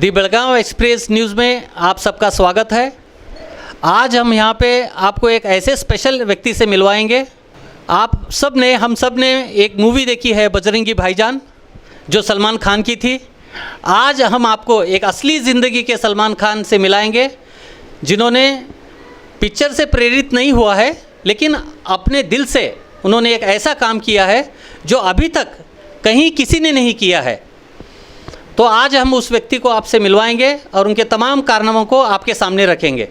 दी बेलगाम express news में आप सबका स्वागत है। आज हम यहाँ पे आपको एक ऐसे स्पेशल व्यक्ति से मिलवाएंगे। हम सब ने एक मूवी देखी है बजरंगी भाईजान, जो सलमान खान की थी। आज हम आपको एक असली ज़िंदगी के सलमान खान से मिलाएंगे, जिन्होंने पिक्चर से प्रेरित नहीं हुआ है, लेकिन अपने दिल से उन्होंने एक ऐसा काम किया है जो अभी तक कहीं किसी ने नहीं किया है। तो आज हम उस व्यक्ति को आपसे मिलवाएंगे और उनके तमाम कारनामों को आपके सामने रखेंगे।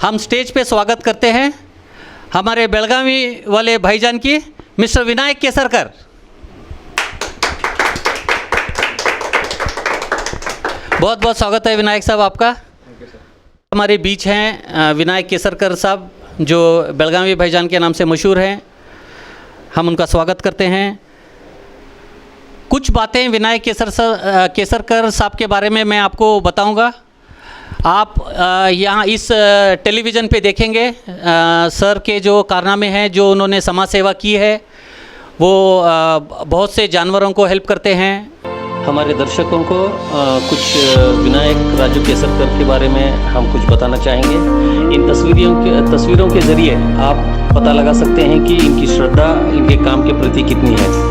हम स्टेज पे स्वागत करते हैं हमारे बेलगावी वाले भाईजान की, मिस्टर विनायक केसरकर। बहुत बहुत स्वागत है विनायक साहब आपका। हमारे बीच हैं विनायक केसरकर साहब, जो बेलगावी भाईजान के नाम से मशहूर हैं। हम उनका स्वागत करते हैं। कुछ बातें विनायक केसरकर साहब के बारे में मैं आपको बताऊंगा। आप यहाँ इस टेलीविज़न पे देखेंगे सर के जो कारनामे हैं, जो उन्होंने समाज सेवा की है। वो बहुत से जानवरों को हेल्प करते हैं। हमारे दर्शकों को कुछ विनायक राजू केसरकर के बारे में हम कुछ बताना चाहेंगे। इन तस्वीरों के ज़रिए आप पता लगा सकते हैं कि इनकी श्रद्धा इनके काम के प्रति कितनी है।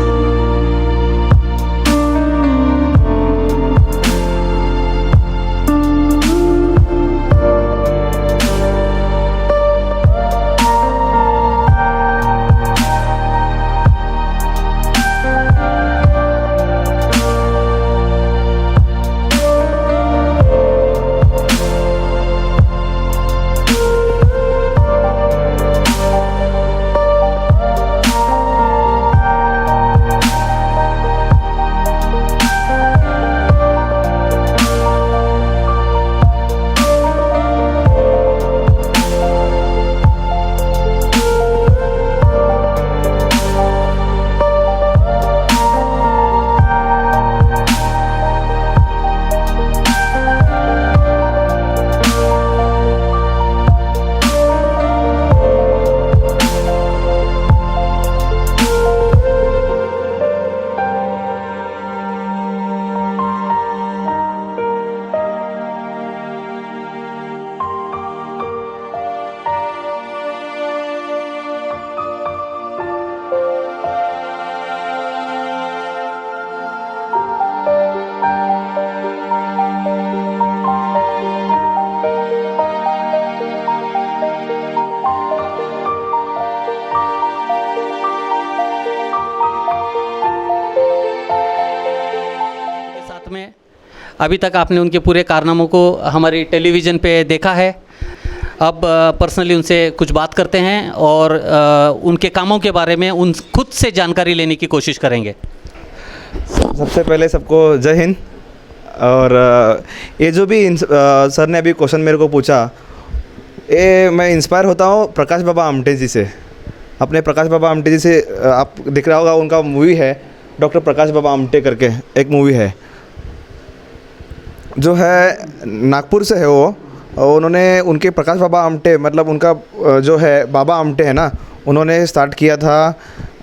अभी तक आपने उनके पूरे कारनामों को हमारी टेलीविज़न पे देखा है। अब पर्सनली उनसे कुछ बात करते हैं और उनके कामों के बारे में खुद से जानकारी लेने की कोशिश करेंगे। सबसे पहले सबको जय हिंद। और ये जो भी सर ने अभी क्वेश्चन मेरे को पूछा, ये मैं इंस्पायर होता हूँ प्रकाश बाबा आमटे जी से। अपने प्रकाश बाबा आमटे जी से आप दिख रहा होगा, उनका मूवी है डॉक्टर प्रकाश बाबा आमटे करके एक मूवी है, जो है नागपुर से है वो। और उन्होंने उनके प्रकाश बाबा आमटे, मतलब उनका जो है बाबा आमटे है ना, उन्होंने स्टार्ट किया था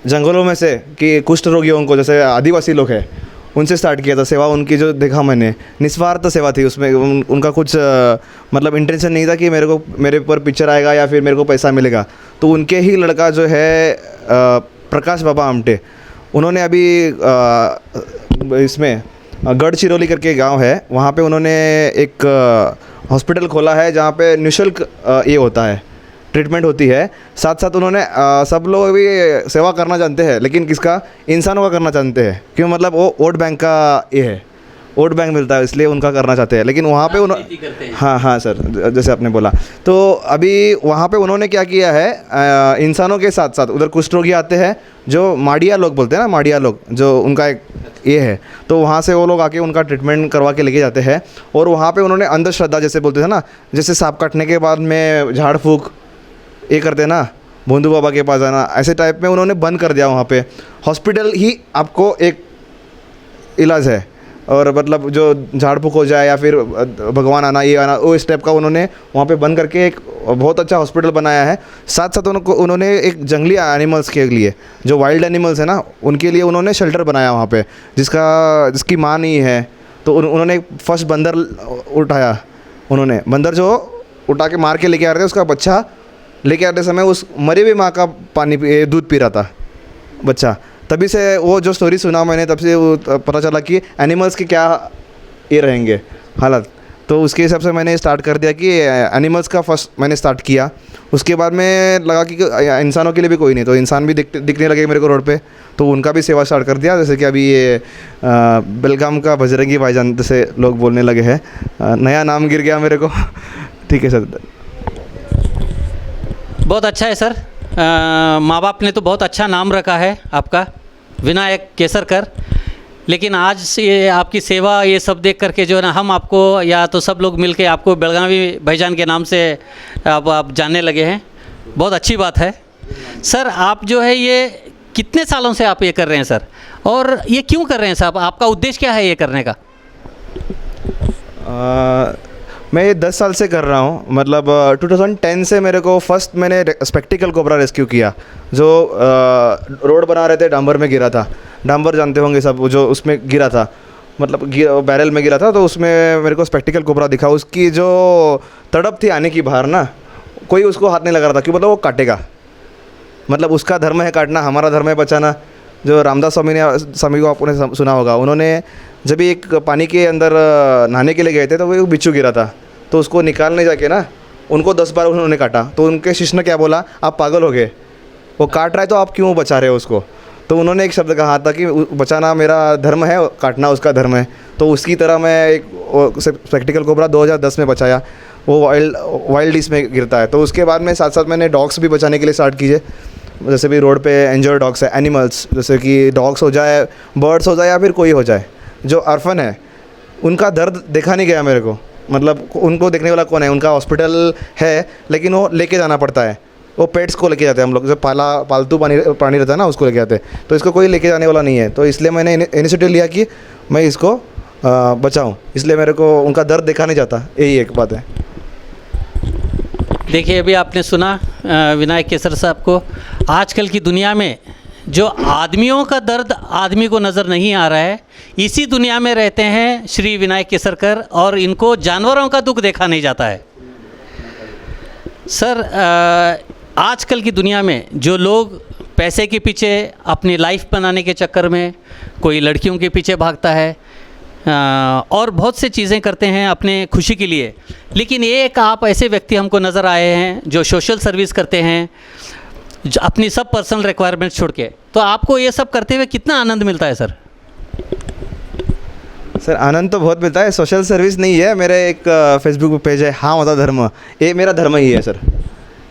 जंगलों में से कि कुष्ठ रोगियों को, जैसे आदिवासी लोग हैं, उनसे स्टार्ट किया था सेवा उनकी। जो देखा मैंने निस्वार्थ सेवा थी उसमें। उनका कुछ मतलब इंटेंशन नहीं था कि मेरे ऊपर पिक्चर आएगा या फिर मेरे को पैसा मिलेगा। तो उनके ही लड़का जो है प्रकाश बाबा आमटे, उन्होंने अभी इसमें गढ़चिरौली करके गांव है, वहाँ पे उन्होंने एक हॉस्पिटल खोला है जहाँ पे निःशुल्क ये होता है, ट्रीटमेंट होती है। साथ साथ उन्होंने सब लोग अभी सेवा करना जानते हैं, लेकिन किसका, इंसानों का करना जानते हैं। क्यों, मतलब वो वोट बैंक का ये है, वोट बैंक मिलता है, इसलिए उनका करना चाहते हैं। लेकिन वहाँ पे हाँ सर, जैसे आपने बोला, तो अभी वहाँ पे उन्होंने क्या किया है, इंसानों के साथ साथ उधर कुष्ठ रोगी आते हैं, जो माड़िया लोग बोलते हैं ना, माड़िया लोग, जो उनका एक ये है, तो वहाँ से वो लोग आके उनका ट्रीटमेंट करवा के लेके जाते हैं। और वहाँ पे उन्होंने अंधश्रद्धा, जैसे बोलते थे ना, जैसे सांप काटने के बाद में झाड़ फूँक ये करते हैं ना, भोंदू बाबा के पास जाना, ऐसे टाइप में उन्होंने बंद कर दिया। वहाँ पे हॉस्पिटल ही आपको एक इलाज है, और मतलब जो झाड़ फूँक हो जाए या फिर भगवान आना ये आना, वो इस टाइप का उन्होंने वहाँ पे बंद करके एक बहुत अच्छा हॉस्पिटल बनाया है। साथ साथ उन्होंने एक जंगली एनिमल्स के लिए, जो वाइल्ड एनिमल्स है ना, उनके लिए उन्होंने शेल्टर बनाया वहाँ पे, जिसकी माँ नहीं है, तो उन्होंने फर्स्ट बंदर उठाया। उन्होंने बंदर जो उठा के मार के लेके आ रहे थे, उसका बच्चा लेके आते समय उस मरी हुई माँ का दूध पी रहा था बच्चा। तभी से वो जो स्टोरी सुना मैंने, तब से वो पता चला कि एनिमल्स के क्या ये रहेंगे हालत। तो उसके हिसाब से मैंने स्टार्ट कर दिया कि एनिमल्स का फर्स्ट मैंने स्टार्ट किया। उसके बाद में लगा कि इंसानों के लिए भी कोई नहीं, तो इंसान भी दिखने लगे मेरे को रोड पे, तो उनका भी सेवा स्टार्ट कर दिया। जैसे कि अभी ये बेलगाम का बजरंगी भाईजान जैसे लोग बोलने लगे हैं, नया नाम गिर गया मेरे को। ठीक है सर। बहुत अच्छा है सर। माँ बाप ने तो बहुत अच्छा नाम रखा है आपका, विनायक केसरकर। लेकिन आज से ये आपकी सेवा ये सब देख करके जो है ना, हम आपको या तो सब लोग मिलके आपको बेलगावी भाईजान के नाम से आप जानने लगे हैं। बहुत अच्छी बात है सर। आप जो है ये कितने सालों से आप ये कर रहे हैं सर, और ये क्यों कर रहे हैं साहब? आपका उद्देश्य क्या है ये करने का? मैं ये 10 साल से कर रहा हूँ। मतलब 2010 से मेरे को फर्स्ट मैंने स्पेक्टिकल कोबरा रेस्क्यू किया, जो रोड बना रहे थे, डांबर में गिरा था। डांबर जानते होंगे सब, जो उसमें गिरा था, मतलब बैरल में गिरा था, तो उसमें मेरे को स्पेक्टिकल कोबरा दिखा। उसकी जो तड़प थी आने की बाहर ना, कोई उसको हाथ नहीं लगा रहा था, क्यों? मतलब वो काटेगा, मतलब उसका धर्म है काटना, हमारा धर्म है बचाना। जो रामदास स्वामी को आपने सुना होगा, उन्होंने जब भी एक पानी के अंदर नहाने के लिए गए थे, तो वो बिच्छू गिरा था, तो उसको निकालने जाके ना उनको 10 बार उन्होंने काटा। तो उनके शिष्य ने क्या बोला, आप पागल हो गए, वो काट रहा है तो आप क्यों बचा रहे हो उसको? तो उन्होंने एक शब्द कहा था कि बचाना मेरा धर्म है, काटना उसका धर्म है। तो उसकी तरह मैं एक स्पेक्टिकल कोबरा 2010 में बचाया। वो वाइल्ड इसमें गिरता है। तो उसके बाद में साथ साथ मैंने डॉग्स भी बचाने के लिए स्टार्ट कीजिए। जैसे भी रोड पे इंजर्ड डॉग्स है, एनिमल्स, जैसे कि डॉग्स हो जाए, बर्ड्स हो जाए, या फिर कोई हो जाए जो अर्फन है, उनका दर्द देखा नहीं गया मेरे को। मतलब उनको देखने वाला कौन है? उनका हॉस्पिटल है, लेकिन वो लेके जाना पड़ता है। वो पेट्स को लेके जाते हैं हम लोग, जो पालतू प्राणी रहता है ना, उसको लेके जाते हैं। तो इसको कोई लेके जाने वाला नहीं है, तो इसलिए मैंने इनिशिएटिव लिया कि मैं इसको बचाऊं। इसलिए मेरे को उनका दर्द देखा नहीं जाता, यही एक बात है। देखिए, अभी आपने सुना विनायक केसर साहब को। आजकल की दुनिया में जो आदमियों का दर्द आदमी को नज़र नहीं आ रहा है, इसी दुनिया में रहते हैं श्री विनायक केसरकर, और इनको जानवरों का दुख देखा नहीं जाता है। सर, आजकल की दुनिया में जो लोग पैसे के पीछे, अपनी लाइफ बनाने के चक्कर में, कोई लड़कियों के पीछे भागता है और बहुत से चीज़ें करते हैं अपने खुशी के लिए, लेकिन एक आप ऐसे व्यक्ति हमको नज़र आए हैं जो सोशल सर्विस करते हैं, जो अपनी सब पर्सनल रिक्वायरमेंट्स छोड़ के। तो आपको ये सब करते हुए कितना आनंद मिलता है सर? सर, आनंद तो बहुत मिलता है। सोशल सर्विस नहीं है, मेरे एक फेसबुक पेज है, हाँ होता धर्म, ये मेरा धर्म ही है सर।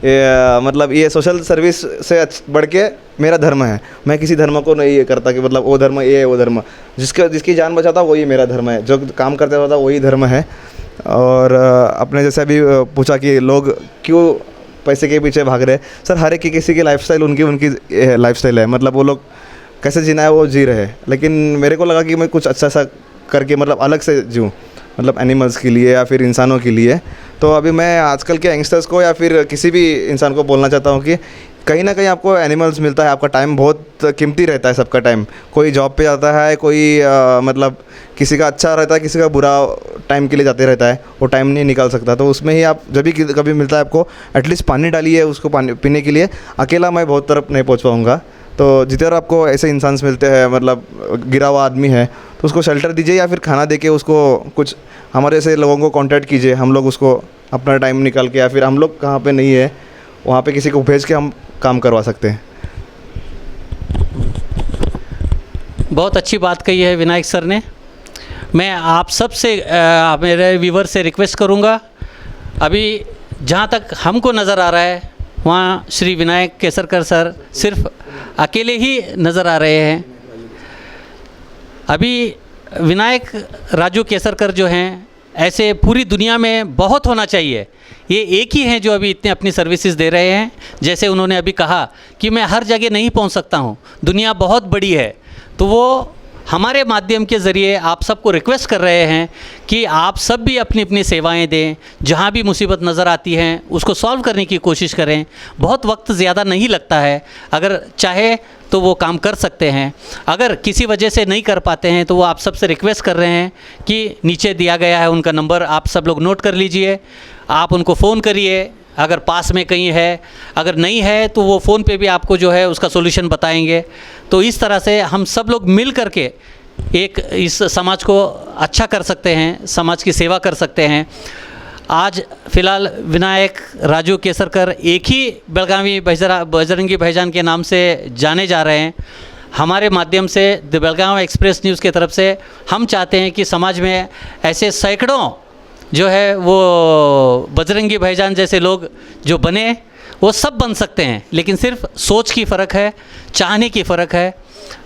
ये मतलब ये सोशल सर्विस से बढ़ के मेरा धर्म है। मैं किसी धर्म को नहीं ये करता कि मतलब वो धर्म ये है, वो धर्म, जिसकी जान बचाता वही मेरा धर्म है, जो काम करते होता वही धर्म है। और अपने जैसे अभी पूछा कि लोग क्यों पैसे के पीछे भाग रहे हैं, सर हर एक की किसी की लाइफस्टाइल उनकी लाइफस्टाइल है, मतलब वो लोग कैसे जीना है वो जी रहे हैं। लेकिन मेरे को लगा कि मैं कुछ अच्छा सा करके मतलब अलग से जीऊँ, मतलब एनिमल्स के लिए या फिर इंसानों के लिए। तो अभी मैं आजकल के यंगस्टर्स को या फिर किसी भी इंसान को बोलना चाहता हूँ कि कहीं ना कहीं आपको एनिमल्स मिलता है। आपका टाइम बहुत कीमती रहता है, सबका टाइम। कोई जॉब पे जाता है, कोई मतलब किसी का अच्छा रहता है, किसी का बुरा टाइम के लिए जाते रहता है, वो टाइम नहीं निकाल सकता। तो उसमें ही आप जब भी कभी मिलता है आपको, एटलीस्ट पानी डालिए उसको, पानी पीने के लिए। अकेला मैं बहुत तरफ नहीं पहुँच पाऊँगा, तो जिधर आपको ऐसे इंसान मिलते हैं, मतलब गिरा हुआ आदमी है, तो उसको शेल्टर दीजिए या फिर खाना देके उसको कुछ, हमारे जैसे लोगों को कांटेक्ट कीजिए। हम लोग उसको अपना टाइम निकाल के, या फिर हम लोग कहाँ पे नहीं है वहाँ पे किसी को भेज के हम काम करवा सकते हैं। बहुत अच्छी बात कही है विनायक सर ने। मैं आप सब से मेरे व्यूवर से रिक्वेस्ट करूँगा, अभी जहाँ तक हमको नज़र आ रहा है वहाँ श्री विनायक केसरकर सर सिर्फ अकेले ही नज़र आ रहे हैं। अभी विनायक राजू केसरकर जो हैं, ऐसे पूरी दुनिया में बहुत होना चाहिए। ये एक ही हैं जो अभी इतने अपनी सर्विसेज दे रहे हैं। जैसे उन्होंने अभी कहा कि मैं हर जगह नहीं पहुंच सकता हूं, दुनिया बहुत बड़ी है, तो वो हमारे माध्यम के ज़रिए आप सबको रिक्वेस्ट कर रहे हैं कि आप सब भी अपनी अपनी सेवाएं दें। जहां भी मुसीबत नज़र आती हैं उसको सॉल्व करने की कोशिश करें। बहुत वक्त ज़्यादा नहीं लगता है, अगर चाहे तो वो काम कर सकते हैं। अगर किसी वजह से नहीं कर पाते हैं तो वो आप सबसे रिक्वेस्ट कर रहे हैं कि नीचे दिया गया है उनका नंबर, आप सब लोग नोट कर लीजिए, आप उनको फ़ोन करिए अगर पास में कहीं है, अगर नहीं है तो वो फ़ोन पे भी आपको जो है उसका सॉल्यूशन बताएंगे। तो इस तरह से हम सब लोग मिल कर के एक इस समाज को अच्छा कर सकते हैं, समाज की सेवा कर सकते हैं। आज फ़िलहाल विनायक राजू केसरकर एक ही बेलगावी बजरंगी भाईजान के नाम से जाने जा रहे हैं। हमारे माध्यम से द बेलगाम एक्सप्रेस न्यूज़ की तरफ से हम चाहते हैं कि समाज में ऐसे सैकड़ों जो है वो बजरंगी भाईजान जैसे लोग जो बने, वो सब बन सकते हैं, लेकिन सिर्फ सोच की फ़र्क है, चाहने की फ़र्क है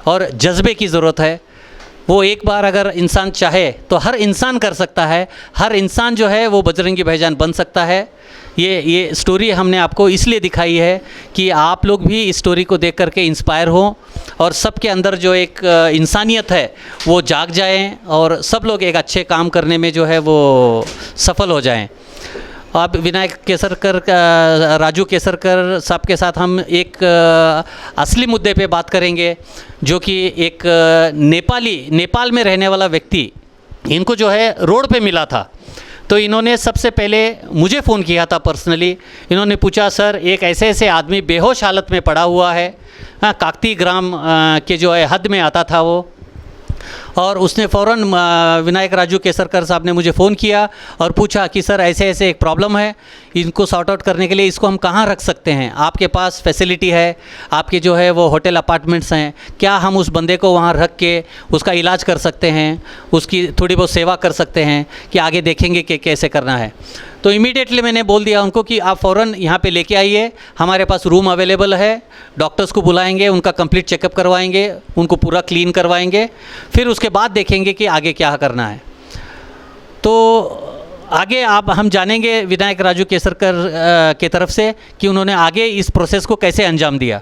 और जज्बे की ज़रूरत है। वो एक बार अगर इंसान चाहे तो हर इंसान कर सकता है, हर इंसान जो है वो बजरंगी भाईजान बन सकता है। ये स्टोरी हमने आपको इसलिए दिखाई है कि आप लोग भी इस स्टोरी को देख करके इंस्पायर हो और सबके अंदर जो एक इंसानियत है वो जाग जाएं और सब लोग एक अच्छे काम करने में जो है वो सफल हो जाएं। अब विनायक केसरकर राजू केसरकर साहब के साथ हम एक असली मुद्दे पे बात करेंगे, जो कि एक नेपाल में रहने वाला व्यक्ति इनको जो है रोड पे मिला था। तो इन्होंने सबसे पहले मुझे फ़ोन किया था पर्सनली। इन्होंने पूछा, सर एक ऐसे ऐसे आदमी बेहोश हालत में पड़ा हुआ है, काकती ग्राम के जो है हद में आता था वो, और उसने फ़ौरन विनायक राजू केसरकर साहब ने मुझे फ़ोन किया और पूछा कि सर ऐसे ऐसे एक प्रॉब्लम है, इनको सॉर्ट आउट करने के लिए इसको हम कहाँ रख सकते हैं, आपके पास फैसिलिटी है, आपके जो है वो होटल अपार्टमेंट्स हैं, क्या हम उस बंदे को वहाँ रख के उसका इलाज कर सकते हैं, उसकी थोड़ी बहुत सेवा कर सकते हैं, कि आगे देखेंगे कि कैसे करना है। तो इमीडिएटली मैंने बोल दिया उनको कि आप फ़ौरन यहाँ पे लेके आइए, हमारे पास रूम अवेलेबल है, डॉक्टर्स को बुलाएंगे, उनका कंप्लीट चेकअप करवाएंगे, उनको पूरा क्लीन करवाएंगे, फिर उसके बाद देखेंगे कि आगे क्या करना है। तो आगे आप हम जानेंगे विनायक राजू केसरकर के तरफ से कि उन्होंने आगे इस प्रोसेस को कैसे अंजाम दिया।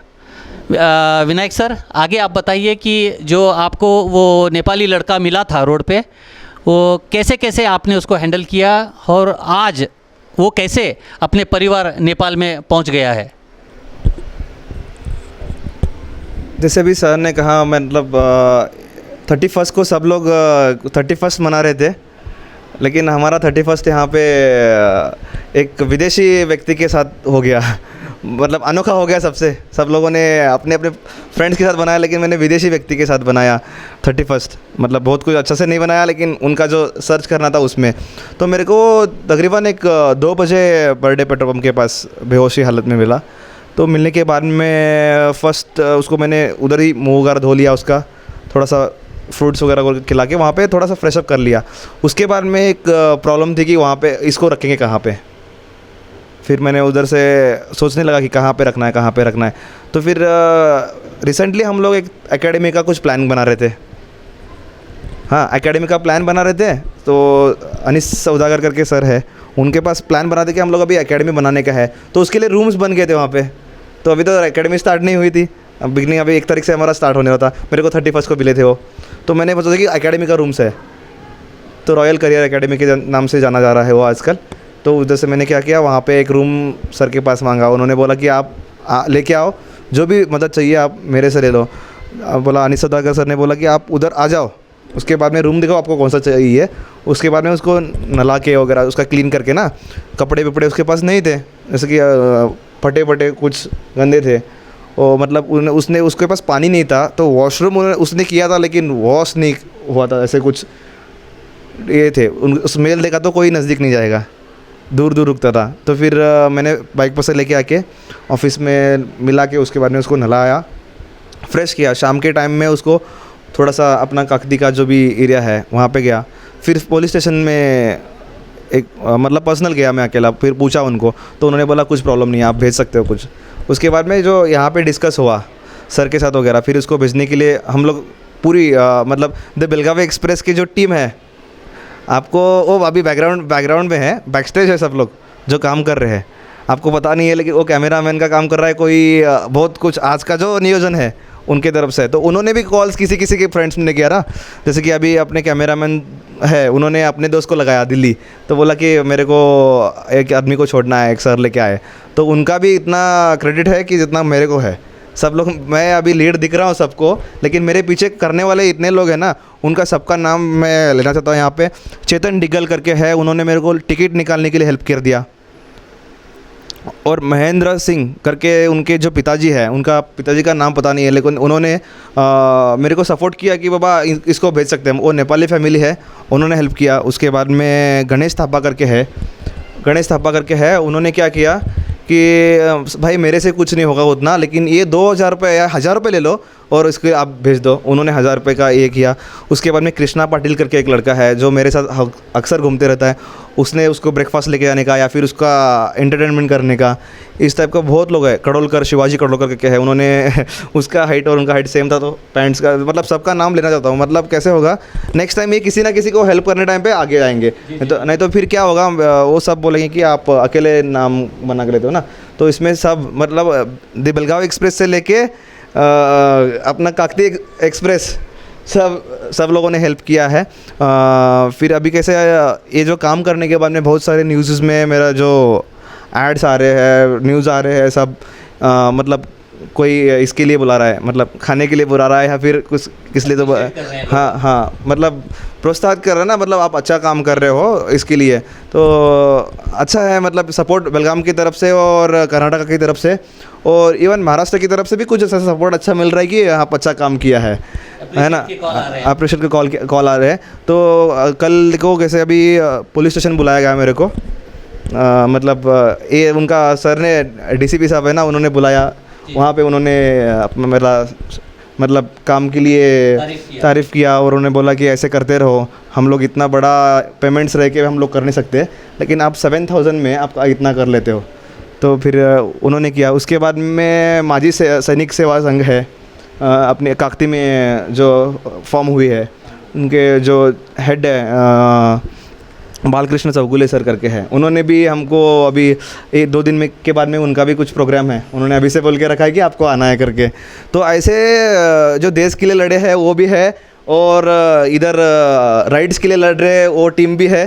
विनायक सर, आगे आप बताइए कि जो आपको वो नेपाली लड़का मिला था रोड पे, वो कैसे कैसे आपने उसको हैंडल किया और आज वो कैसे अपने परिवार नेपाल में पहुंच गया है। जैसे भी सर ने कहा, मतलब 31 को सब लोग 31 मना रहे थे, लेकिन हमारा 31 यहाँ पे एक विदेशी व्यक्ति के साथ हो गया। मतलब अनोखा हो गया सबसे, सब लोगों ने अपने अपने फ्रेंड्स के साथ बनाया, लेकिन मैंने विदेशी व्यक्ति के साथ बनाया 31। मतलब बहुत कुछ अच्छा से नहीं बनाया, लेकिन उनका जो सर्च करना था उसमें। तो मेरे को तकरीबन एक 2 बजे बर्थडे पेट्रोल पम्प के पास बेहोशी हालत में मिला। तो मिलने के बाद में फर्स्ट उसको मैंने उधर ही मुँह वगैरह धो लिया, उसका थोड़ा सा फ्रूट्स वगैरह खिला के वहाँ पे थोड़ा सा फ्रेशअप कर लिया। उसके बाद में एक प्रॉब्लम थी कि वहाँ पे इसको रखेंगे कहाँ पे। फिर मैंने उधर से सोचने लगा कि कहाँ पे रखना है, कहाँ पे रखना है। तो फिर रिसेंटली हम लोग एक एकेडमी का कुछ प्लान बना रहे थे। हाँ, एकेडमी का प्लान बना रहे थे। तो अनिस सौदागर करके सर है, उनके पास प्लान बना थे कि हम लोग अभी एकेडमी बनाने का है। तो उसके लिए रूम्स बन गए थे वहाँ पे। तो अभी तो एकेडमी स्टार्ट नहीं हुई थी, अब बिगनिंग अभी 1 तारीख से हमारा स्टार्ट होने वाला था। मेरे को 31 को मिले थे वो। तो मैंने सोचा कि एकेडमी का रूम्स है, तो रॉयल करियर एकेडमी के नाम से जाना जा रहा है वो आजकल। तो उधर से मैंने क्या किया, वहाँ पे एक रूम सर के पास मांगा। उन्होंने बोला कि आप लेके आओ, जो भी मदद चाहिए आप मेरे से ले लो। बोला अनिस सौदागर सर ने बोला कि आप उधर आ जाओ, उसके बाद में रूम दिखाओ आपको कौन सा चाहिए। उसके बाद में उसको नला के वगैरह उसका क्लीन करके ना, कपड़े वपड़े उसके पास नहीं थे, जैसे कि फटे फटे कुछ गंदे थे। और मतलब उसने उसके पास पानी नहीं था, तो वॉशरूम उसने किया था, लेकिन वॉश नहीं हुआ था। ऐसे कुछ ये थे, स्मेल देखा तो कोई नज़दीक नहीं जाएगा, दूर दूर रुकता था। तो फिर मैंने बाइक पर से लेके आके ऑफिस में मिला के उसके बाद में उसको नहलाया, फ्रेश किया। शाम के टाइम में उसको थोड़ा सा अपना काकदी का जो भी एरिया है वहाँ पे गया। फिर पुलिस स्टेशन में एक मतलब पर्सनल गया मैं अकेला। फिर पूछा उनको, तो उन्होंने बोला कुछ प्रॉब्लम नहीं है, आप भेज सकते हो कुछ। उसके बाद में जो यहाँ पे डिस्कस हुआ सर के साथ वगैरह, फिर उसको भेजने के लिए हम लोग पूरी मतलब द बेलगावी एक्सप्रेस की जो टीम है, आपको वो अभी बैकग्राउंड में है, बैक स्टेज है सब लोग जो काम कर रहे हैं, आपको पता नहीं है, लेकिन वो कैमरामैन का काम कर रहा है, कोई बहुत कुछ आज का जो नियोजन है उनके तरफ से। तो उन्होंने भी कॉल्स किसी के फ्रेंड्स ने किया ना, जैसे कि अभी अपने कैमरामैन है, उन्होंने अपने दोस्त को लगाया दिल्ली, तो बोला कि मेरे को एक आदमी को छोड़ना है, एक सर लेके आए। तो उनका भी इतना क्रेडिट है कि जितना मेरे को है, सब लोग, मैं अभी लीड दिख रहा हूँ सबको, लेकिन मेरे पीछे करने वाले इतने लोग हैं ना, उनका सबका नाम मैं लेना चाहता हूँ यहाँ पे। चेतन डिगल करके है, उन्होंने मेरे को टिकट निकालने के लिए हेल्प कर दिया। और महेंद्र सिंह करके उनके जो पिताजी है, उनका पिताजी का नाम पता नहीं है, लेकिन उन्होंने मेरे को सपोर्ट किया कि बाबा इसको भेज सकते हैं। वो नेपाली फैमिली है, उन्होंने हेल्प किया। उसके बाद में गणेश थापा करके है, उन्होंने क्या किया कि भाई मेरे से कुछ नहीं होगा उतना, लेकिन ये 2000 रुपये या 1000 रुपये ले लो और इसके आप भेज दो। उन्होंने 1000 रुपये का ये किया। उसके बाद में कृष्णा पाटिल करके एक लड़का है जो मेरे साथ अक्सर घूमते रहता है, उसने उसको ब्रेकफास्ट लेके आने का या फिर उसका एंटरटेनमेंट करने का, इस टाइप का बहुत लोग हैं। कड़ोलकर, शिवाजी कड़ोलकर करके है, उन्होंने उसका हाइट और उनका हाइट सेम था, तो पैंट्स का मतलब सबका नाम लेना चाहता हूँ। मतलब कैसे होगा नेक्स्ट टाइम ये किसी ना किसी को हेल्प करने टाइम पे आगे आएंगे, नहीं तो फिर क्या होगा, वो सब बोलेंगे कि आप अकेले नाम बना के लेते हो ना। तो इसमें सब मतलब द बेलगावी एक्सप्रेस से लेके अपना काकती एक्सप्रेस सब लोगों ने हेल्प किया है। फिर अभी कैसे ये जो काम करने के बाद में बहुत सारे न्यूज़ में मेरा जो एड्स आ रहे हैं, न्यूज़ आ रहे हैं सब, मतलब कोई इसके लिए बुला रहा है, मतलब खाने के लिए बुला रहा है या फिर कुछ किस लिए, तो हाँ मतलब प्रोत्साहित कर रहा है ना, मतलब आप अच्छा काम कर रहे हो इसके लिए, तो अच्छा है। मतलब सपोर्ट बेलगाम की तरफ से और कर्नाटक की तरफ से और इवन महाराष्ट्र की तरफ से भी कुछ ऐसा सपोर्ट अच्छा मिल रहा है कि आप अच्छा काम किया है ना। अप्रिशिएट के कॉल आ रहे हैं। तो कल को कैसे अभी पुलिस स्टेशन बुलाया गया मेरे को, मतलब ये उनका सर ने, डीसीपी साहब है ना, उन्होंने बुलाया वहाँ पे। उन्होंने अपना मेरा मतलब काम के लिए तारीफ़ किया और उन्होंने बोला कि ऐसे करते रहो, हम लोग इतना बड़ा पेमेंट्स रह के हम लोग कर नहीं सकते, लेकिन आप 7000 में आप इतना कर लेते हो। तो फिर उन्होंने किया। उसके बाद में माजी सैनिक सेवा संघ है अपने काकती में जो फॉर्म हुई है, उनके जो हेड है बालकृष्ण चौगुले सर करके हैं, उन्होंने भी हमको अभी 1-2 दिन में के बाद में उनका भी कुछ प्रोग्राम है, उन्होंने अभी से बोल के रखा है कि आपको आना है करके। तो ऐसे जो देश के लिए लड़े हैं वो भी है, और इधर राइट्स के लिए लड़ रहे हैं वो टीम भी है।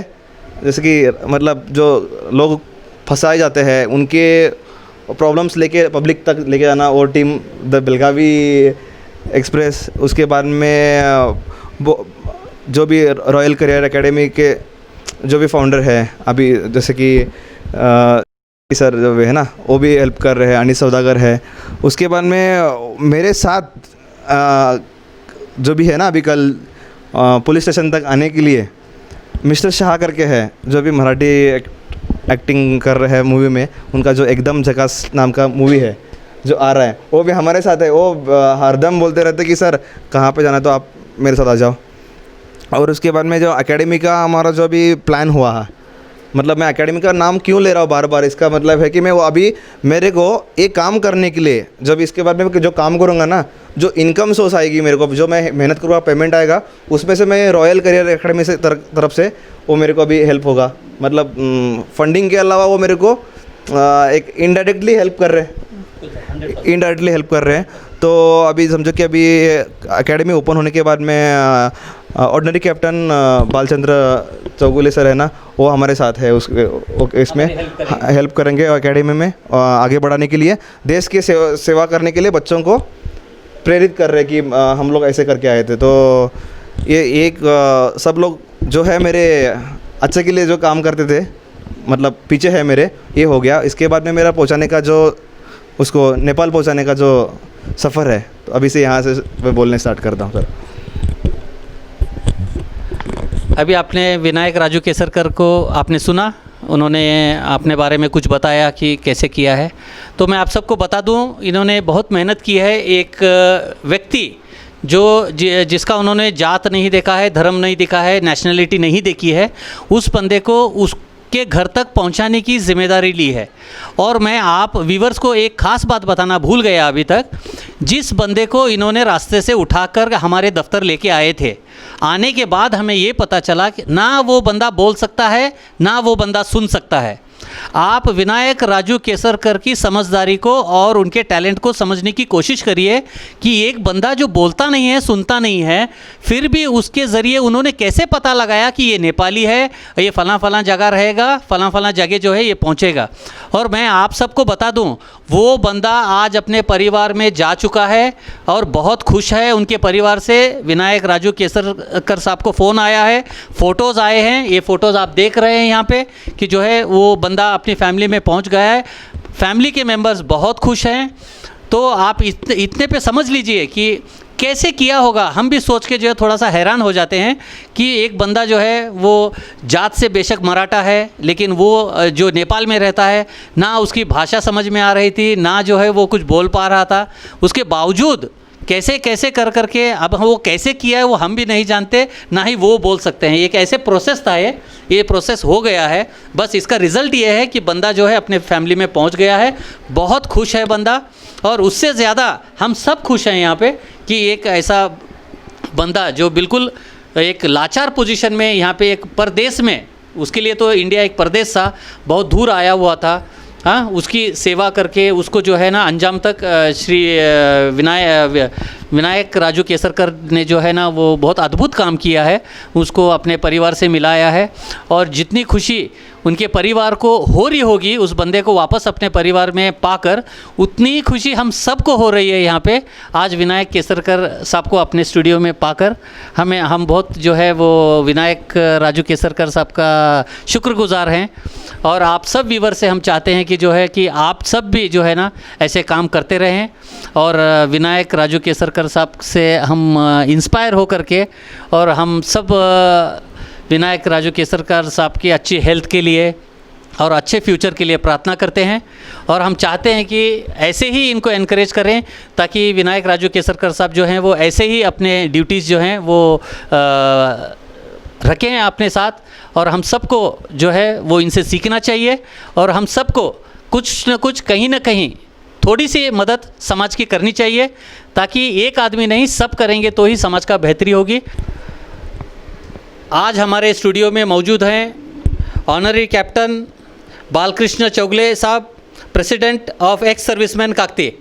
जैसे कि मतलब जो लोग फंसाए जाते हैं उनके प्रॉब्लम्स लेके पब्लिक तक लेके जाना, वो टीम द बेलगावी एक्सप्रेस। उसके बाद में वो जो भी रॉयल करियर एकेडमी के जो भी फाउंडर है अभी, जैसे कि सर जो है ना, वो भी हेल्प कर रहे हैं, अनिल सौदागर है। उसके बाद में मेरे साथ जो भी है ना, अभी कल पुलिस स्टेशन तक आने के लिए मिस्टर शाह करके है, जो भी मराठी एक्टिंग कर रहे हैं मूवी में, उनका जो एकदम झकास नाम का मूवी है जो आ रहा है, वो भी हमारे साथ है। वो हरदम बोलते रहते कि सर कहाँ पे जाना, तो आप मेरे साथ आ जाओ। और उसके बाद में जो एकेडमी का हमारा जो भी प्लान हुआ है, मतलब मैं एकेडमी का नाम क्यों ले रहा हूँ बार बार, इसका मतलब है कि मैं वो अभी मेरे को एक काम करने के लिए, जब इसके बाद में जो काम करूँगा ना, जो इनकम सोर्स आएगी मेरे को, जो मैं मेहनत करूँगा, पेमेंट आएगा, उसमें से मैं रॉयल करियर एकेडमी से तरफ से वो मेरे को अभी हेल्प होगा। मतलब फंडिंग के अलावा वो मेरे को एक इनडायरेक्टली हेल्प कर रहे हैं। तो अभी समझो कि अभी एकेडमी ओपन होने के बाद में ordinary captain Balchandra Chougule sir है ना, वो हमारे साथ है इसमें हेल्प करेंगे एकेडमी में आगे बढ़ाने के लिए, देश की सेवा करने के लिए बच्चों को प्रेरित कर रहे हैं कि हम लोग ऐसे करके आए थे। तो ये एक सब लोग जो है मेरे अच्छे के लिए जो काम करते थे, मतलब पीछे है मेरे, ये हो गया। इसके बाद में मेरा पहुंचाने का जो, उसको नेपाल पहुंचाने का जो सफ़र है, तो अभी से यहाँ से मैं बोलने स्टार्ट करता हूँ सर। अभी आपने विनायक राजू केसरकर को आपने सुना, उन्होंने अपने बारे में कुछ बताया कि कैसे किया है। तो मैं आप सबको बता दूं, इन्होंने बहुत मेहनत की है। एक व्यक्ति जिसका उन्होंने जात नहीं देखा है, धर्म नहीं देखा है, नेशनलिटी नहीं देखी है, उस बंदे को उसके घर तक पहुंचाने की जिम्मेदारी ली है। और मैं आप व्यूवर्स को एक ख़ास बात बताना भूल गया अभी तक, जिस बंदे को इन्होंने रास्ते से उठाकर हमारे दफ्तर लेके आए थे, आने के बाद हमें ये पता चला कि ना वो बंदा बोल सकता है, ना वो बंदा सुन सकता है। आप विनायक राजू केसरकर की समझदारी को और उनके टैलेंट को समझने की कोशिश करिए कि एक बंदा जो बोलता नहीं है, सुनता नहीं है, फिर भी उसके ज़रिए उन्होंने कैसे पता लगाया कि ये नेपाली है, ये फ़लाँ फ़लाँ जगह रहेगा, फ़लाँ फ़लाँ जगह जो है ये पहुँचेगा। और मैं आप सबको बता दूं, वो बंदा आज अपने परिवार में जा चुका है और बहुत खुश है। उनके परिवार से विनायक राजू केसरकर साहब को फ़ोन आया है, फ़ोटोज़ आए हैं, ये फ़ोटोज़ आप देख रहे हैं यहाँ पे कि जो है वो बंदा अपनी फैमिली में पहुँच गया है। फैमिली के मेंबर्स बहुत खुश हैं। तो आप इतने पे समझ लीजिए कि कैसे किया होगा। हम भी सोच के जो है थोड़ा सा हैरान हो जाते हैं कि एक बंदा जो है वो जात से बेशक मराठा है, लेकिन वो जो नेपाल में रहता है, ना उसकी भाषा समझ में आ रही थी, ना जो है वो कुछ बोल पा रहा था। उसके बावजूद कैसे कैसे कर करके, अब वो कैसे किया है वो हम भी नहीं जानते, ना ही वो बोल सकते हैं। एक ऐसे प्रोसेस था, ये प्रोसेस हो गया है। बस इसका रिज़ल्ट ये है कि बंदा जो है अपने फैमिली में पहुंच गया है। बहुत खुश है बंदा, और उससे ज़्यादा हम सब खुश हैं यहाँ पे कि एक ऐसा बंदा जो बिल्कुल एक लाचार पोजीशन में यहाँ पे एक परदेश में, उसके लिए तो इंडिया एक परदेश था, बहुत दूर आया हुआ था, हाँ, उसकी सेवा करके उसको जो है ना अंजाम तक श्री विनायक राजू केसरकर ने जो है ना वो बहुत अद्भुत काम किया है, उसको अपने परिवार से मिलाया है। और जितनी खुशी उनके परिवार को हो रही होगी उस बंदे को वापस अपने परिवार में पाकर, उतनी खुशी हम सबको हो रही है यहाँ पे आज विनायक केसरकर साहब को अपने स्टूडियो में पाकर। हम बहुत जो है वो विनायक राजू केसरकर साहब का शुक्रगुजार हैं। और आप सब व्यूवर से हम चाहते हैं कि जो है कि आप सब भी जो है ना ऐसे काम करते रहें, और विनायक राजू केसरकर साहब से हम इंस्पायर हो करके, और हम सब विनायक राजू केसरकर साहब की अच्छी हेल्थ के लिए और अच्छे फ्यूचर के लिए प्रार्थना करते हैं। और हम चाहते हैं कि ऐसे ही इनको एनकरेज करें, ताकि विनायक राजू केसरकर साहब जो हैं वो ऐसे ही अपने ड्यूटीज़ जो हैं वो रखें अपने साथ। और हम सबको जो है वो इनसे सीखना चाहिए, और हम सबको कुछ न कुछ कहीं ना कहीं थोड़ी सी मदद समाज की करनी चाहिए, ताकि एक आदमी नहीं सब करेंगे तो ही समाज का बेहतरी होगी। आज हमारे स्टूडियो में मौजूद हैं ऑनरी कैप्टन बालकृष्ण चौगले साहब, president of ex serviceman Kakati.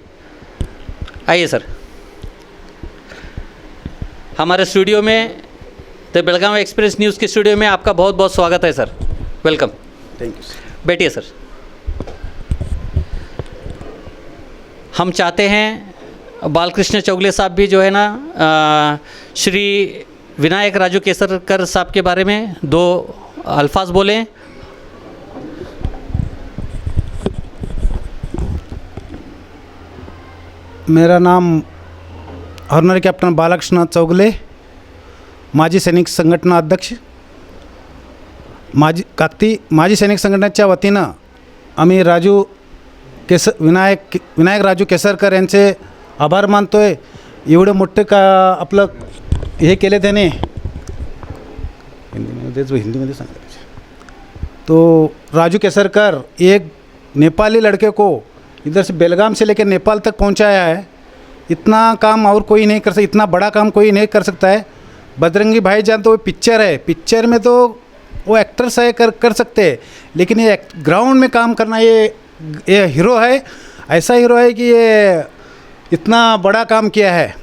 आइए सर, हमारे स्टूडियो में द बेलगाम एक्सप्रेस न्यूज़ के स्टूडियो में आपका बहुत बहुत स्वागत है सर, वेलकम। Thank you. बैठिए सर। हम चाहते हैं बालकृष्ण चौगले साहब भी जो है ना श्री विनायक राजू केसरकर साहब के बारे में दो अल्फाज बोलें। मेरा नाम ऑनरी कॅप्टन बालकृष्ण चौगले, माजी सैनिक संघटना अध्यक्ष, माजी सैनिक संघटनेच्या वतीनं आम्ही विनायक राजू केसरकर यांचे आभार मानतो आहे। एवढे मोठे का आपलं हे केले त्याने, हिंदीमध्ये सांगितलं। तो राजू केसरकर एक नेपाली लड़के को इधर से बेलगाम से लेकर नेपाल तक पहुंचाया है। इतना काम और कोई नहीं कर सकता, इतना बड़ा काम कोई नहीं कर सकता है। बजरंगी भाईजान तो वो पिक्चर है, पिक्चर में तो वो एक्टर्स है कर सकते हैं, लेकिन ये ग्राउंड में काम करना, ये हीरो है। ऐसा हीरो है कि ये इतना बड़ा काम किया है।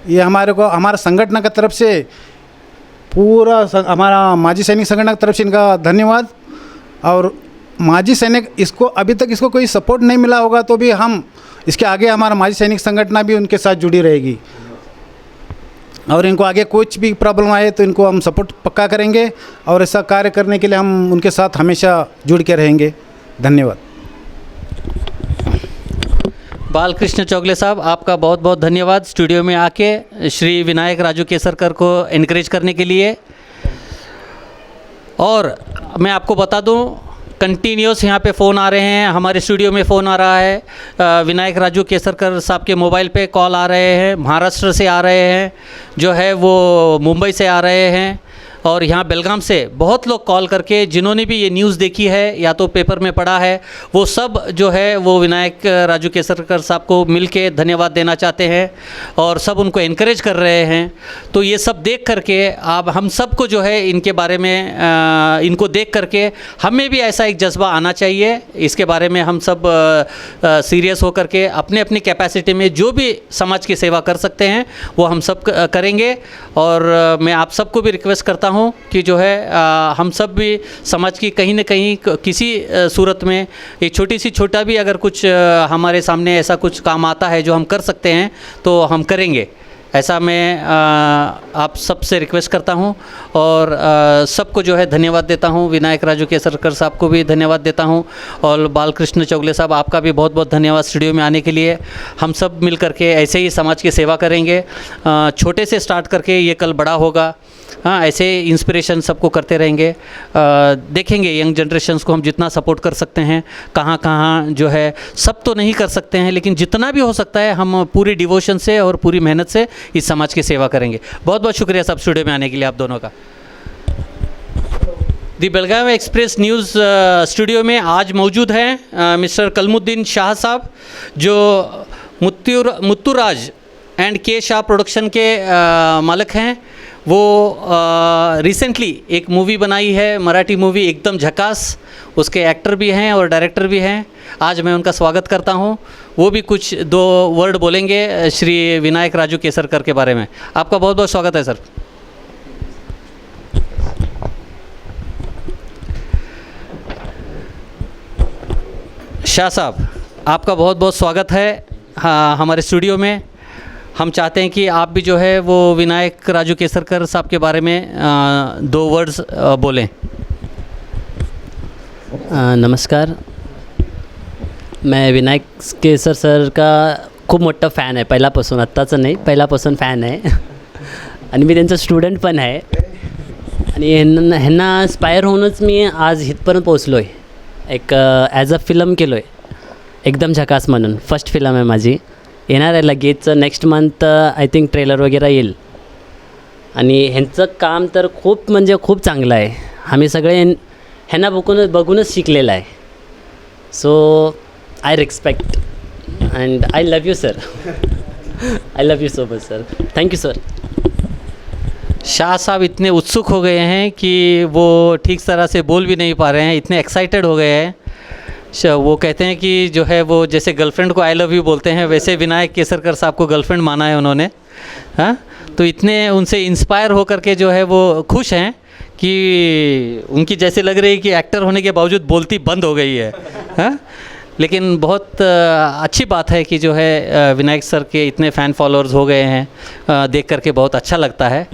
ये हमारा संगठन की तरफ से पूरा हमारा माजी सैनिक संगठन की तरफ से इनका धन्यवाद। और माजी सैनिक इसको अभी तक इसको कोई सपोर्ट नहीं मिला होगा, तो भी हम इसके आगे हमारा माजी सैनिक संगठन भी उनके साथ जुड़ी रहेगी। और इनको आगे कुछ भी प्रॉब्लम आए तो इनको हम सपोर्ट पक्का करेंगे, और ऐसा कार्य करने के लिए हम उनके साथ हमेशा जुड़ के रहेंगे। धन्यवाद। बालकृष्ण चौगले साहब, आपका बहुत बहुत धन्यवाद स्टूडियो में आके श्री विनायक राजू केसरकर को इनकरेज करने के लिए। और मैं आपको बता दूं, कंटिन्यूस यहाँ पे फ़ोन आ रहे हैं, हमारे स्टूडियो में फ़ोन आ रहा है, विनायक राजू केसरकर साहब के मोबाइल पे कॉल आ रहे हैं, महाराष्ट्र से आ रहे हैं, जो है वो मुंबई से आ रहे हैं, और यहाँ बेलगाम से बहुत लोग कॉल करके जिन्होंने भी ये न्यूज़ देखी है या तो पेपर में पढ़ा है, वो सब जो है वो विनायक राजू केसरकर साहब को मिल के धन्यवाद देना चाहते हैं, और सब उनको इनकरेज कर रहे हैं। तो ये सब देख करके अब हम सबको जो है इनके बारे में इनको देख करके हमें भी ऐसा एक जज्बा आना चाहिए। इसके बारे में हम सब सीरियस होकर के अपने अपनी कैपेसिटी में जो भी समाज की सेवा कर सकते हैं वो हम सब करेंगे। और मैं आप सबको भी रिक्वेस्ट करता हूँ कि जो है हम सब भी समाज की कहीं न कहीं किसी सूरत में एक छोटा भी अगर कुछ हमारे सामने ऐसा कुछ काम आता है जो हम कर सकते हैं तो हम करेंगे, ऐसा मैं आप सबसे रिक्वेस्ट करता हूं। और सबको जो है धन्यवाद देता हूं। विनायक राजू केसरकर साहब को भी धन्यवाद देता हूं और बालकृष्ण चौगले साहब आपका भी बहुत बहुत धन्यवाद स्टूडियो में आने के लिए। हम सब मिल करके ऐसे ही समाज की सेवा करेंगे, छोटे से स्टार्ट करके ये कल बड़ा होगा। हाँ, ऐसे इंस्पिरेशन सबको करते रहेंगे। देखेंगे यंग जनरेशन्स को हम जितना सपोर्ट कर सकते हैं, कहाँ कहाँ जो है सब तो नहीं कर सकते हैं, लेकिन जितना भी हो सकता है हम पूरी डिवोशन से और पूरी मेहनत से इस समाज की सेवा करेंगे। बहुत बहुत शुक्रिया सब स्टूडियो में आने के लिए आप दोनों का। दी बेलगावी एक्सप्रेस न्यूज़ स्टूडियो में आज मौजूद हैं मिस्टर कलमुद्दीन शाह साहब, जो मुत्तुराज एंड के शाह प्रोडक्शन के मालिक हैं। वो रिसेंटली एक मूवी बनाई है, मराठी मूवी एकदम झकास, उसके एक्टर भी हैं और डायरेक्टर भी हैं। आज मैं उनका स्वागत करता हूं। वो भी कुछ 2 वर्ड बोलेंगे श्री विनायक राजू केसरकर के बारे में। आपका बहुत बहुत स्वागत है सर। शाह साहब, आपका बहुत बहुत स्वागत है हमारे स्टूडियो में। हम चाहते हैं कि आप भी जो है वो विनायक राजू केसरकर साहब के बारे में 2 वर्ड्स बोलें। नमस्कार, मैं विनायक केसर सर का खूप मोठा फॅन आहे पहिल्यापासून, आत्ताचं नाही, पहिल्यापासून फॅन आहे आणि मी त्यांचा स्टुडंट पण आहे आणि ह्यांना स्पायर होऊनच मी आज इथपर्यंत पोचलो आहे। एक ॲज अ फिल्म केलो आहे, एकदम झकास म्हणून फर्स्ट फिल्म आहे माझी, येणार आहे लगेच next month I think trailer वगैरे येईल। आणि ह्यांचं काम तर खूप म्हणजे खूप चांगलं आहे, आम्ही सगळे ह्यांना बघूनच शिकलेलं आहे। So I respect and I love you sir, I love you so much sir, thank you sir. Shah sahab इतने उत्सुक हो गए हैं कि वो ठीक तरह से बोल भी नहीं पा रहे हैं, इतने एक्साइटेड हो गए हैं। वो कहते हैं कि जो है वो जैसे गर्लफ्रेंड को आई लव यू बोलते हैं, वैसे विनायक केसरकर साहब को गर्लफ्रेंड माना है उन्होंने। हाँ, तो इतने उनसे इंस्पायर हो करके जो है वो खुश हैं कि उनकी जैसे लग रही है कि एक्टर होने के बावजूद बोलती बंद हो गई है। हाँ, लेकिन बहुत अच्छी बात है कि जो है विनायक सर के इतने फ़ैन फॉलोअर्स हो गए हैं, देख करके बहुत अच्छा लगता है।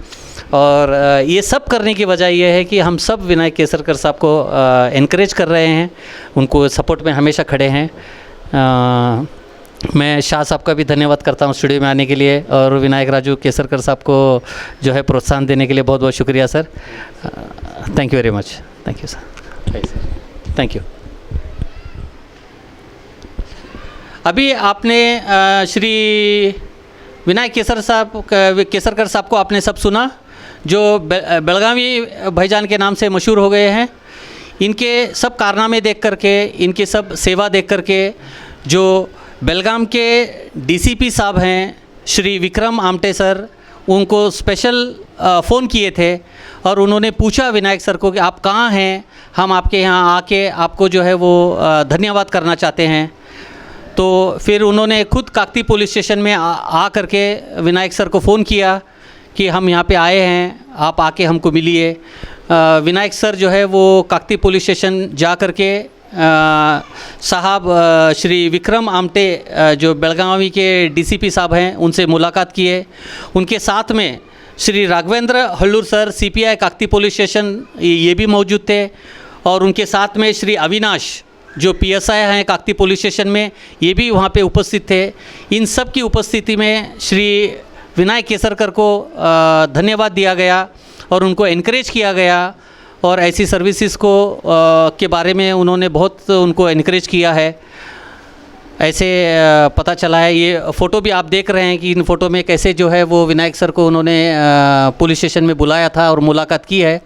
और ये सब करने की वजह यह है कि हम सब विनायक केसरकर साहब को एनकरेज कर रहे हैं, उनको सपोर्ट में हमेशा खड़े हैं। मैं शाह साहब का भी धन्यवाद करता हूँ स्टूडियो में आने के लिए, और विनायक राजू केसरकर साहब को जो है प्रोत्साहन देने के लिए बहुत बहुत शुक्रिया sir. Thank you very much. Thank you sir, thank you. अभी आपने श्री विनायक केसरकर साहब को आपने सब सुना, जो बेलगावी भाईजान के नाम से मशहूर हो गए हैं। इनके सब कारनामे देख करके, इनकी सब सेवा देख करके, जो बेलगाम के डीसीपी साहब हैं श्री विक्रम आमटे सर, उनको स्पेशल फ़ोन किए थे और उन्होंने पूछा विनायक सर को कि आप कहाँ हैं, हम आपके यहाँ आके आपको जो है वो धन्यवाद करना चाहते हैं। तो फिर उन्होंने खुद काकती पुलिस स्टेशन में आ करके विनायक सर को फ़ोन किया कि हम यहाँ पे आए हैं, आप आके हमको मिलिए। विनायक सर जो है वो काकती पुलिस स्टेशन जा करके साहब श्री विक्रम आमटे जो बेलगावी के डीसीपी साहब हैं उनसे मुलाकात किए। उनके साथ में Shri Raghavendra Hallur sir CPI Kakati police station ये भी मौजूद थे, और उनके साथ में श्री अविनाश जो पीएसआई हैं काकती पुलिस स्टेशन में, ये भी वहाँ पे उपस्थित थे। इन सब की उपस्थिति में श्री विनायक केसरकर को धन्यवाद दिया गया और उनको एनकरेज किया गया, और ऐसी सर्विसेज को के बारे में उन्होंने बहुत उनको एनकरेज किया है। ऐसे पता चला है, ये फ़ोटो भी आप देख रहे हैं कि इन फ़ोटो में कैसे जो है वो विनायक सर को उन्होंने पुलिस स्टेशन में बुलाया था और मुलाकात की है।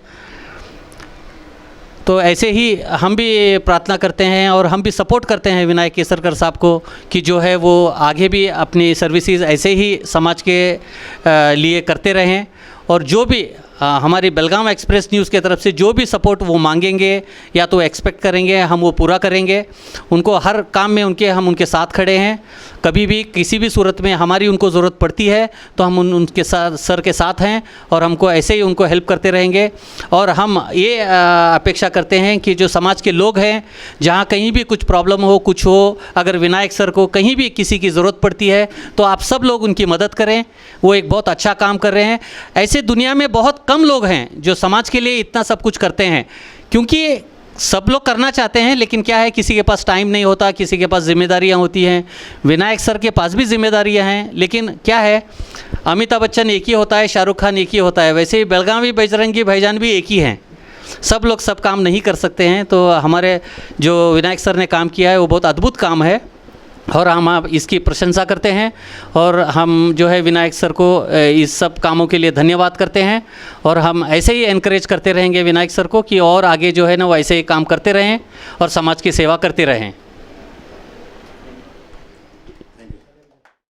तो ऐसे ही हम भी प्रार्थना करते हैं और हम भी सपोर्ट करते हैं विनायक केसरकर साहब को कि जो है वो आगे भी अपनी सर्विसेज ऐसे ही समाज के लिए करते रहें, और जो भी हमारी बेलगाम एक्सप्रेस न्यूज़ की तरफ से जो भी सपोर्ट वो मांगेंगे या तो एक्सपेक्ट करेंगे, हम वो पूरा करेंगे। उनको हर काम में हम उनके साथ खड़े हैं। कभी भी किसी भी सूरत में हमारी उनको ज़रूरत पड़ती है तो हम उनके साथ सर के साथ हैं और हमको ऐसे ही उनको हेल्प करते रहेंगे। और हम ये अपेक्षा करते हैं कि जो समाज के लोग हैं, जहाँ कहीं भी कुछ प्रॉब्लम हो, कुछ हो, अगर विनायक सर को कहीं भी किसी की ज़रूरत पड़ती है तो आप सब लोग उनकी मदद करें। वो एक बहुत अच्छा काम कर रहे हैं। ऐसे दुनिया में बहुत कम लोग हैं जो समाज के लिए इतना सब कुछ करते हैं, क्योंकि सब लोग करना चाहते हैं लेकिन क्या है, किसी के पास टाइम नहीं होता, किसी के पास जिम्मेदारियां होती हैं। विनायक सर के पास भी जिम्मेदारियां हैं, लेकिन क्या है, अमिताभ बच्चन एक ही होता है, शाहरुख खान एक ही होता है, वैसे ही बेलगावी बजरंगी भाईजान भी एक ही हैं। सब लोग सब काम नहीं कर सकते हैं। तो हमारे जो विनायक सर ने काम किया है वो बहुत अद्भुत काम है और हम आप इसकी प्रशंसा करते हैं। और हम जो है विनायक सर को इस सब कामों के लिए धन्यवाद करते हैं और हम ऐसे ही एनकरेज करते रहेंगे विनायक सर को कि और आगे जो है ना वो ऐसे ही काम करते रहें और समाज की सेवा करते रहें।